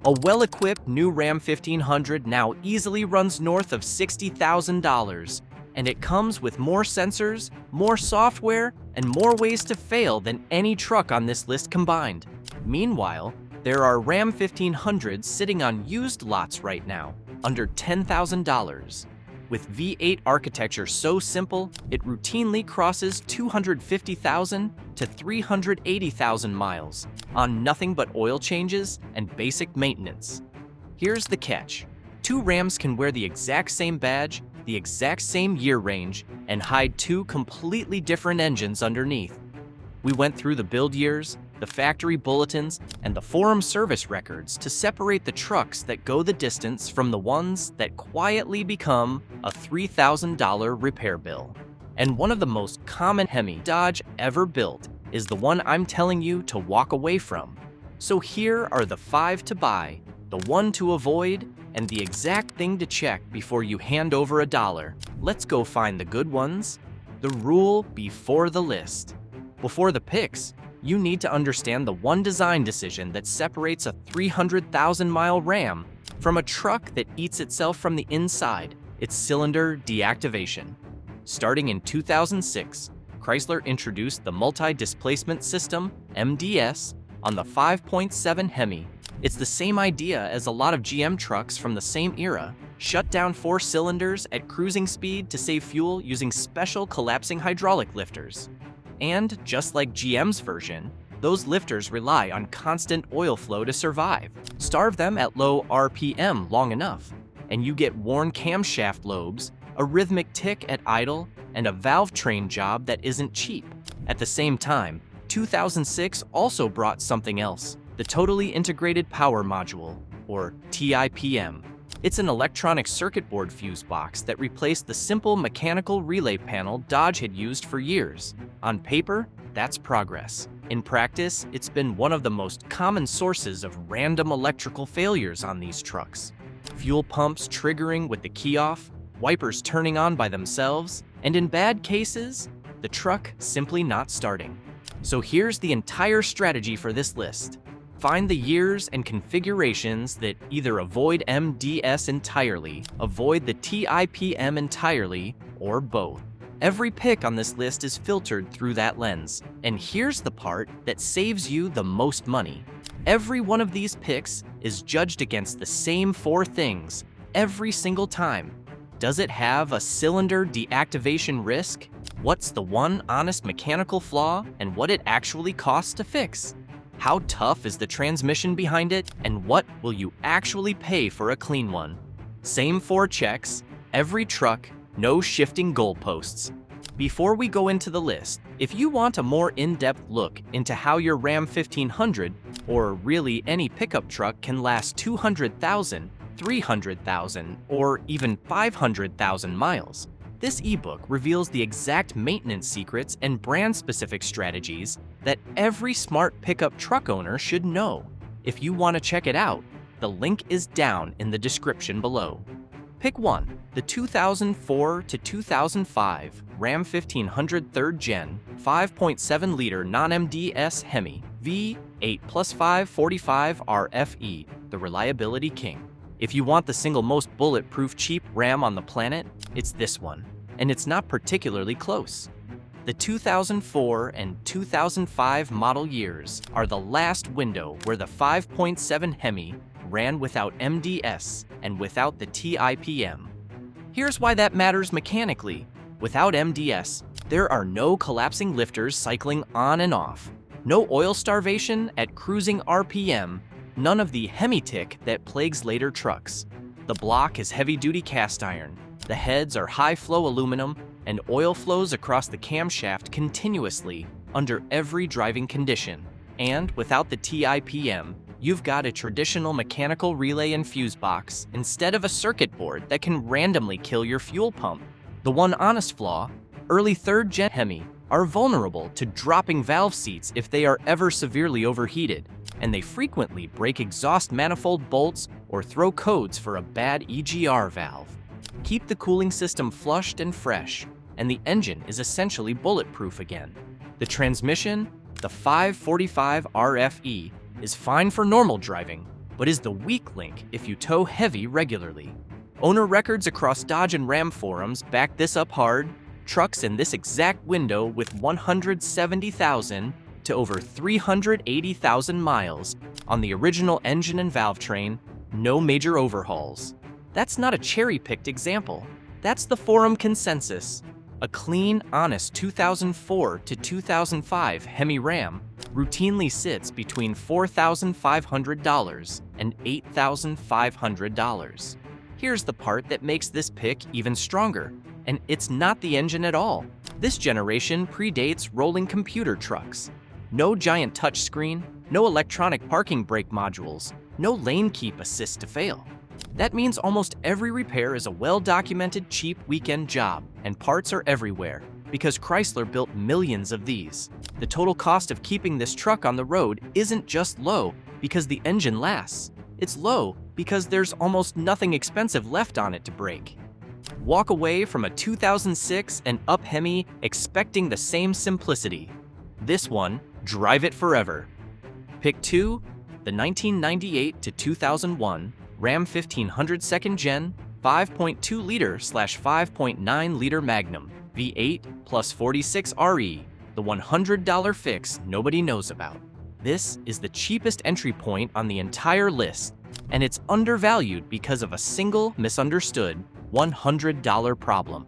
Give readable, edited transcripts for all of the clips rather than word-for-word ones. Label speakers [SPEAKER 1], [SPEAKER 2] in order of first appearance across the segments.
[SPEAKER 1] A well-equipped new Ram 1500 now easily runs north of $60,000, and it comes with more sensors, more software, and more ways to fail than any truck on this list combined. Meanwhile, there are Ram 1500s sitting on used lots right now, under $10,000. With V8 architecture so simple, it routinely crosses 250,000 to 380,000 miles on nothing but oil changes and basic maintenance. Here's the catch. Two Rams can wear the exact same badge, the exact same year range, and hide two completely different engines underneath. We went through the build years, the factory bulletins, and the forum service records to separate the trucks that go the distance from the ones that quietly become a $3,000 repair bill. And one of the most common Hemi Dodge ever built is the one I'm telling you to walk away from. So here are the 5 to buy, the 1 to avoid, and the exact thing to check before you hand over $1. Let's go find the good ones. The rule before the list. Before the picks, you need to understand the one design decision that separates a 300,000-mile Ram from a truck that eats itself from the inside, its cylinder deactivation. Starting in 2006, Chrysler introduced the multi-displacement system, MDS, on the 5.7 Hemi. It's the same idea as a lot of GM trucks from the same era. Shut down 4 cylinders at cruising speed to save fuel using special collapsing hydraulic lifters. And just like GM's version, those lifters rely on constant oil flow to survive. Starve them at low RPM long enough, and you get worn camshaft lobes, a rhythmic tick at idle, and a valve train job that isn't cheap. At the same time, 2006 also brought something else, the Totally Integrated Power Module, or TIPM. It's an electronic circuit board fuse box that replaced the simple mechanical relay panel Dodge had used for years. On paper, that's progress. In practice, it's been one of the most common sources of random electrical failures on these trucks. Fuel pumps triggering with the key off, wipers turning on by themselves, and in bad cases, the truck simply not starting. So here's the entire strategy for this list. Find the years and configurations that either avoid MDS entirely, avoid the TIPM entirely, or both. Every pick on this list is filtered through that lens. And here's the part that saves you the most money. Every one of these picks is judged against the same 4 things every single time. Does it have a cylinder deactivation risk? What's the one honest mechanical flaw and what it actually costs to fix? How tough is the transmission behind it, and what will you actually pay for a clean one? Same 4 checks, every truck, no shifting goalposts. Before we go into the list, if you want a more in-depth look into how your Ram 1500, or really any pickup truck, can last 200,000, 300,000, or even 500,000 miles, this ebook reveals the exact maintenance secrets and brand-specific strategies that every smart pickup truck owner should know. If you want to check it out, the link is down in the description below. Pick 1, the 2004 to 2005 Ram 1500 3rd Gen 5.7-liter non-MDS Hemi V8 plus 545 RFE, the reliability king. If you want the single most bulletproof cheap Ram on the planet, it's this one, and it's not particularly close. The 2004 and 2005 model years are the last window where the 5.7 Hemi ran without MDS and without the TIPM. Here's why that matters mechanically. Without MDS, there are no collapsing lifters cycling on and off, no oil starvation at cruising RPM, none of the Hemi tick that plagues later trucks. The block is heavy-duty cast iron, the heads are high-flow aluminum, and oil flows across the camshaft continuously under every driving condition. And without the TIPM, you've got a traditional mechanical relay and fuse box instead of a circuit board that can randomly kill your fuel pump. The one honest flaw, early 3rd Gen Hemi are vulnerable to dropping valve seats if they are ever severely overheated, and they frequently break exhaust manifold bolts or throw codes for a bad EGR valve. Keep the cooling system flushed and fresh, and the engine is essentially bulletproof again. The transmission, the 545 RFE, is fine for normal driving, but is the weak link if you tow heavy regularly. Owner records across Dodge and Ram forums back this up hard. Trucks in this exact window with 170,000 to over 380,000 miles on the original engine and valve train, no major overhauls. That's not a cherry-picked example. That's the forum consensus. A clean, honest 2004 to 2005 Hemi Ram routinely sits between $4,500 and $8,500. Here's the part that makes this pick even stronger, and it's not the engine at all. This generation predates rolling computer trucks. No giant touchscreen, no electronic parking brake modules, no lane keep assist to fail. That means almost every repair is a well-documented cheap weekend job, and parts are everywhere, because Chrysler built millions of these. The total cost of keeping this truck on the road isn't just low because the engine lasts. It's low because there's almost nothing expensive left on it to break. Walk away from a 2006 and up Hemi expecting the same simplicity. This one, drive it forever. Pick 2, the 1998 to 2001 Ram 1500 second gen 5.2-liter/5.9 liter Magnum V8 plus 46 RE, the $100 fix nobody knows about. This is the cheapest entry point on the entire list, and it's undervalued because of a single misunderstood $100 problem.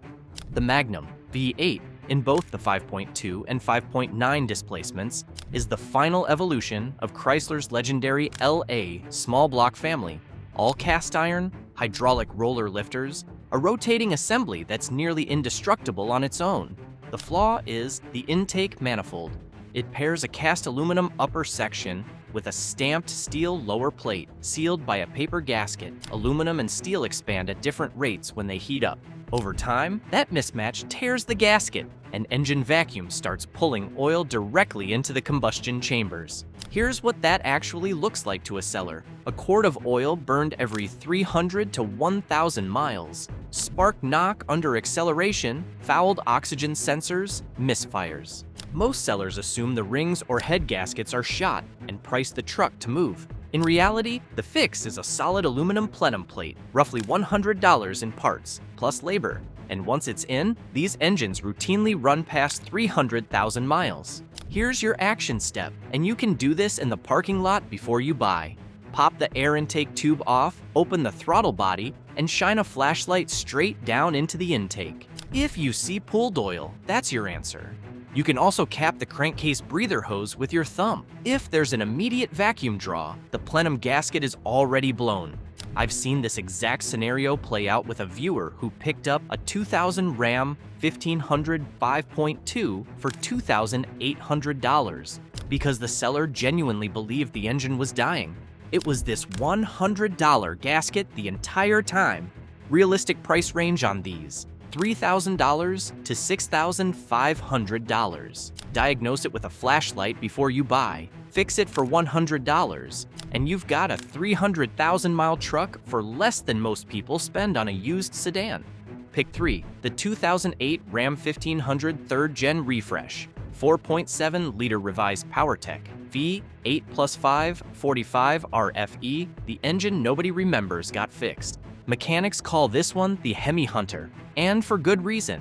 [SPEAKER 1] The Magnum V8 in both the 5.2 and 5.9 displacements is the final evolution of Chrysler's legendary LA small block family. All cast iron, hydraulic roller lifters, a rotating assembly that's nearly indestructible on its own. The flaw is the intake manifold. It pairs a cast aluminum upper section with a stamped steel lower plate sealed by a paper gasket. Aluminum and steel expand at different rates when they heat up. Over time, that mismatch tears the gasket, and engine vacuum starts pulling oil directly into the combustion chambers. Here's what that actually looks like to a seller. A quart of oil burned every 300 to 1,000 miles. Spark knock under acceleration, fouled oxygen sensors, misfires. Most sellers assume the rings or head gaskets are shot and price the truck to move. In reality, the fix is a solid aluminum plenum plate, roughly $100 in parts, plus labor. And once it's in, these engines routinely run past 300,000 miles. Here's your action step, and you can do this in the parking lot before you buy. Pop the air intake tube off, open the throttle body, and shine a flashlight straight down into the intake. If you see pooled oil, that's your answer. You can also cap the crankcase breather hose with your thumb. If there's an immediate vacuum draw, the plenum gasket is already blown. I've seen this exact scenario play out with a viewer who picked up a 2000 Ram 1500 5.2 for $2,800 because the seller genuinely believed the engine was dying. It was this $100 gasket the entire time. Realistic price range on these: $3,000 to $6,500. Diagnose it with a flashlight before you buy. Fix it for $100, and you've got a 300,000-mile truck for less than most people spend on a used sedan. Pick 3, the 2008 Ram 1500 3rd Gen Refresh, 4.7-liter revised PowerTech, V8 plus 5, 45 RFE, the engine nobody remembers got fixed. Mechanics call this one the Hemi Hunter, and for good reason.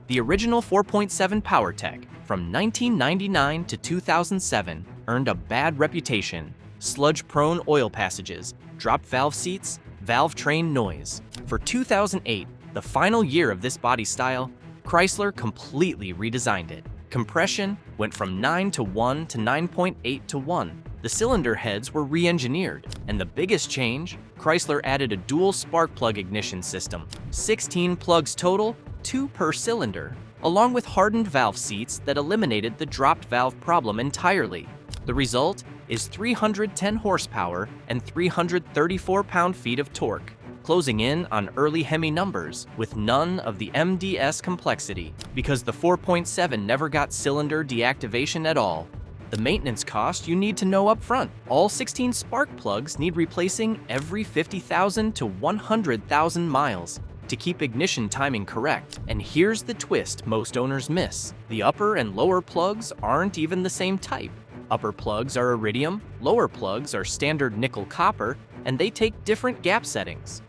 [SPEAKER 1] The original 4.7 PowerTech from 1999 to 2007 earned a bad reputation: sludge-prone oil passages, dropped valve seats, valve train noise. For 2008, the final year of this body style, Chrysler completely redesigned it. Compression went from 9 to 1 to 9.8 to 1. The cylinder heads were re-engineered, and the biggest change, Chrysler added a dual spark plug ignition system, 16 plugs total, 2 per cylinder, along with hardened valve seats that eliminated the dropped valve problem entirely. The result is 310 horsepower and 334 pound-feet of torque, closing in on early Hemi numbers with none of the MDS complexity, because the 4.7 never got cylinder deactivation at all. The maintenance cost you need to know up front. All 16 spark plugs need replacing every 50,000 to 100,000 miles to keep ignition timing correct. And here's the twist most owners miss: the upper and lower plugs aren't even the same type. Upper plugs are iridium, lower plugs are standard nickel copper, and they take different gap settings.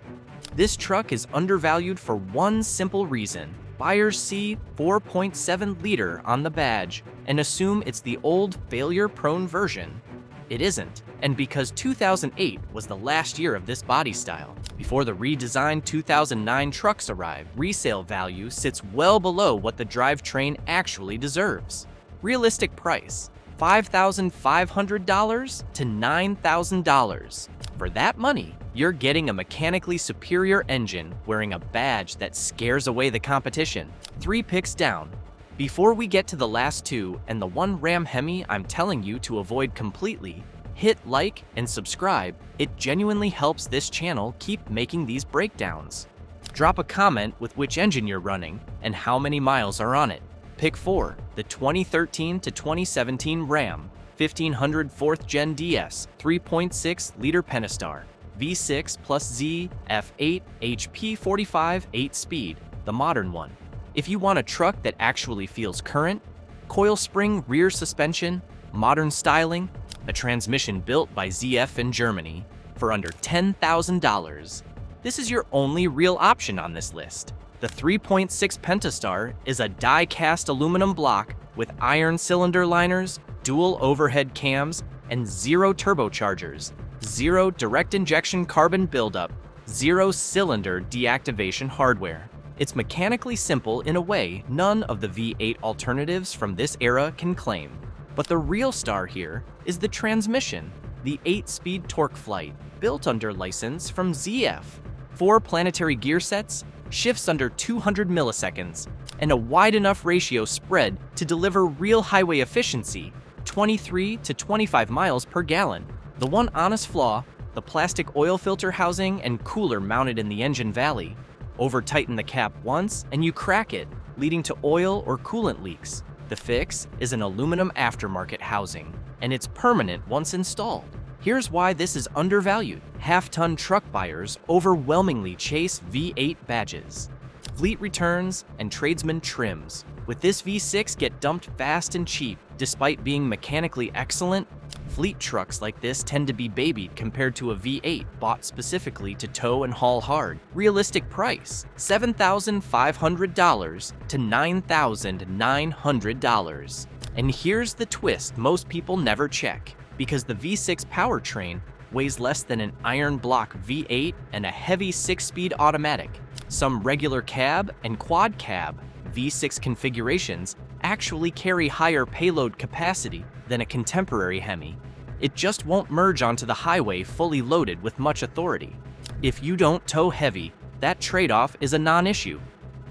[SPEAKER 1] This truck is undervalued for one simple reason. Buyers see 4.7 liter on the badge and assume it's the old failure-prone version. It isn't, and because 2008 was the last year of this body style. Before the redesigned 2009 trucks arrive, resale value sits well below what the drivetrain actually deserves. Realistic price: $5,500 to $9,000. For that money, you're getting a mechanically superior engine wearing a badge that scares away the competition. 3 picks down. Before we get to the last two and the one Ram Hemi I'm telling you to avoid completely, hit like and subscribe. It genuinely helps this channel keep making these breakdowns. Drop a comment with which engine you're running and how many miles are on it. Pick 4, the 2013 to 2017 Ram 1500 4th Gen DS 3.6 liter Pentastar V6 plus Z F8 HP 45 8-speed, the modern one. If you want a truck that actually feels current, coil spring rear suspension, modern styling, a transmission built by ZF in Germany for under $10,000, this is your only real option on this list. The 3.6 Pentastar is a die-cast aluminum block with iron cylinder liners, dual overhead cams, and 0 turbochargers, 0 direct injection carbon buildup, 0 cylinder deactivation hardware. It's mechanically simple in a way none of the V8 alternatives from this era can claim. But the real star here is the transmission, the 8-speed torque flight, built under license from ZF. 4 planetary gear sets, shifts under 200 milliseconds, and a wide enough ratio spread to deliver real highway efficiency, 23 to 25 miles per gallon. The one honest flaw, the plastic oil filter housing and cooler mounted in the engine valley. Over-tighten the cap once and you crack it, leading to oil or coolant leaks. The fix is an aluminum aftermarket housing, and it's permanent once installed. Here's why this is undervalued. Half-ton truck buyers overwhelmingly chase V8 badges. Fleet returns and tradesman trims. With this V6 get dumped fast and cheap, despite being mechanically excellent. Fleet trucks like this tend to be babied compared to a V8 bought specifically to tow and haul hard. Realistic price: $7,500 to $9,900. And here's the twist most people never check. Because the V6 powertrain weighs less than an iron block V8 and a heavy 6-speed automatic, some regular cab and quad cab V6 configurations actually carry higher payload capacity than a contemporary Hemi. It just won't merge onto the highway fully loaded with much authority. If you don't tow heavy, that trade-off is a non-issue.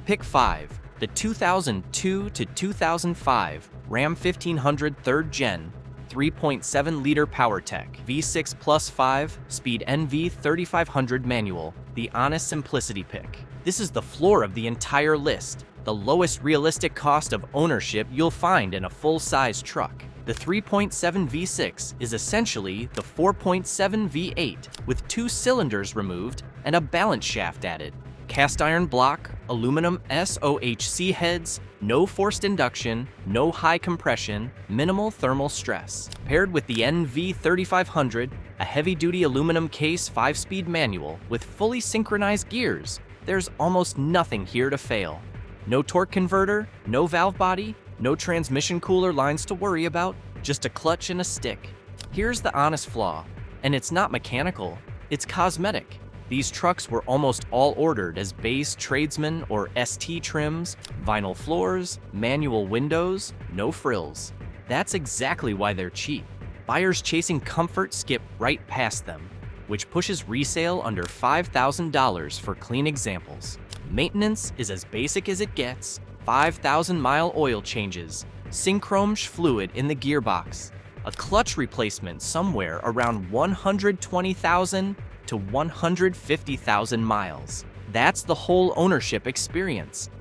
[SPEAKER 1] Pick 5, the 2002 to 2005 Ram 1500 3rd Gen 3.7 liter PowerTech V6 plus 5-speed NV 3500 manual, the honest simplicity pick. This is the floor of the entire list, the lowest realistic cost of ownership you'll find in a full-size truck. The 3.7 V6 is essentially the 4.7 V8 with 2 cylinders removed and a balance shaft added. Cast iron block, aluminum SOHC heads, no forced induction, no high compression, minimal thermal stress. Paired with the NV 3500, a heavy-duty aluminum case 5-speed manual with fully synchronized gears, there's almost nothing here to fail. No torque converter, no valve body, no transmission cooler lines to worry about, just a clutch and a stick. Here's the honest flaw, and it's not mechanical, it's cosmetic. These trucks were almost all ordered as base tradesman or ST trims, vinyl floors, manual windows, no frills. That's exactly why they're cheap. Buyers chasing comfort skip right past them, which pushes resale under $5,000 for clean examples. Maintenance is as basic as it gets: 5,000-mile oil changes, synchrome fluid in the gearbox, a clutch replacement somewhere around 120,000 to 150,000 miles. That's the whole ownership experience.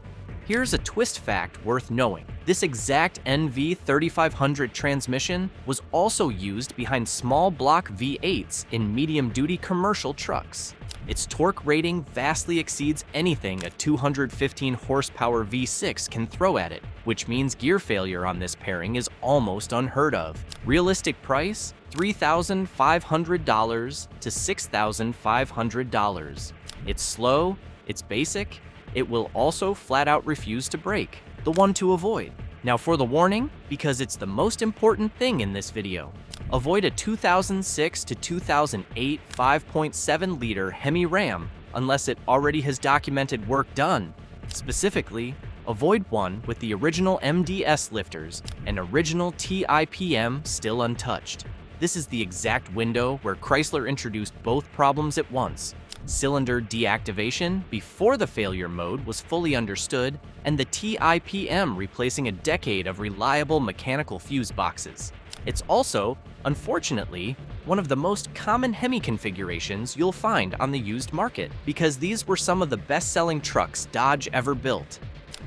[SPEAKER 1] Here's a twist fact worth knowing. This exact NV 3500 transmission was also used behind small block V8s in medium-duty commercial trucks. Its torque rating vastly exceeds anything a 215 horsepower V6 can throw at it, which means gear failure on this pairing is almost unheard of. Realistic price? $3,500 to $6,500. It's slow, it's basic, it will also flat out refuse to brake, the one to avoid. Now for the warning, because it's the most important thing in this video. Avoid a 2006 to 2008 5.7-liter Hemi Ram unless it already has documented work done. Specifically, avoid one with the original MDS lifters and original TIPM still untouched. This is the exact window where Chrysler introduced both problems at once. Cylinder deactivation before the failure mode was fully understood, and the TIPM replacing a decade of reliable mechanical fuse boxes. It's also, unfortunately, one of the most common Hemi configurations you'll find on the used market, because these were some of the best-selling trucks Dodge ever built.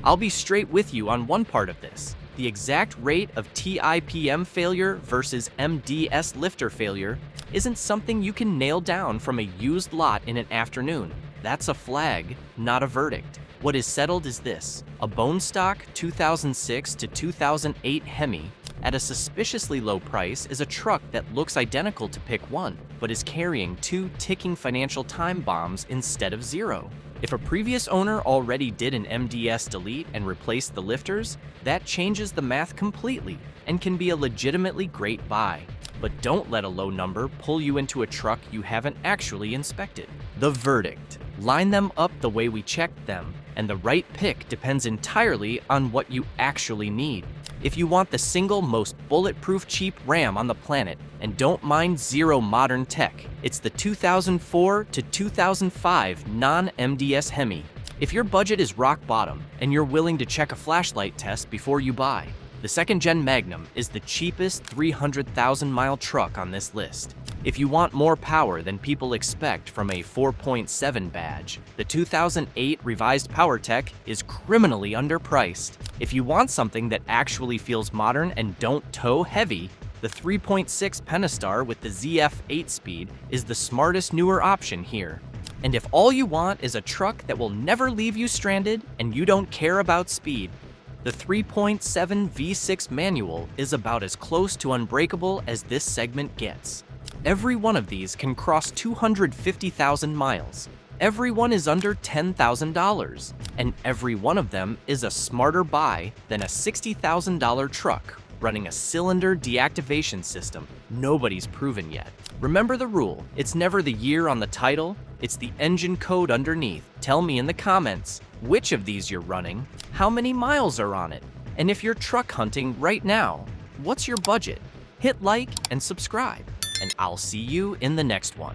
[SPEAKER 1] I'll be straight with you on one part of this. The exact rate of TIPM failure versus MDS lifter failure isn't something you can nail down from a used lot in an afternoon. That's a flag, not a verdict. What is settled is this: a bone stock 2006 to 2008 Hemi at a suspiciously low price is a truck that looks identical to pick one, but is carrying 2 ticking financial time bombs instead of 0. If a previous owner already did an MDS delete and replaced the lifters, that changes the math completely and can be a legitimately great buy. But don't let a low number pull you into a truck you haven't actually inspected. The verdict: line them up the way we checked them, and the right pick depends entirely on what you actually need. If you want the single most bulletproof cheap Ram on the planet and don't mind zero modern tech, it's the 2004 to 2005 non-MDS Hemi. If your budget is rock bottom and you're willing to check a flashlight test before you buy, the second-gen Magnum is the cheapest 300,000-mile truck on this list. If you want more power than people expect from a 4.7 badge, the 2008 revised PowerTech is criminally underpriced. If you want something that actually feels modern and don't tow heavy, the 3.6 Pentastar with the ZF 8-speed is the smartest newer option here. And if all you want is a truck that will never leave you stranded and you don't care about speed, the 3.7 V6 manual is about as close to unbreakable as this segment gets. Every one of these can cross 250,000 miles. Every one is under $10,000, and every one of them is a smarter buy than a $60,000 truck running a cylinder deactivation system nobody's proven yet. Remember the rule: it's never the year on the title, it's the engine code underneath. Tell me in the comments which of these you're running, how many miles are on it, and if you're truck hunting right now, what's your budget? Hit like and subscribe, and I'll see you in the next one.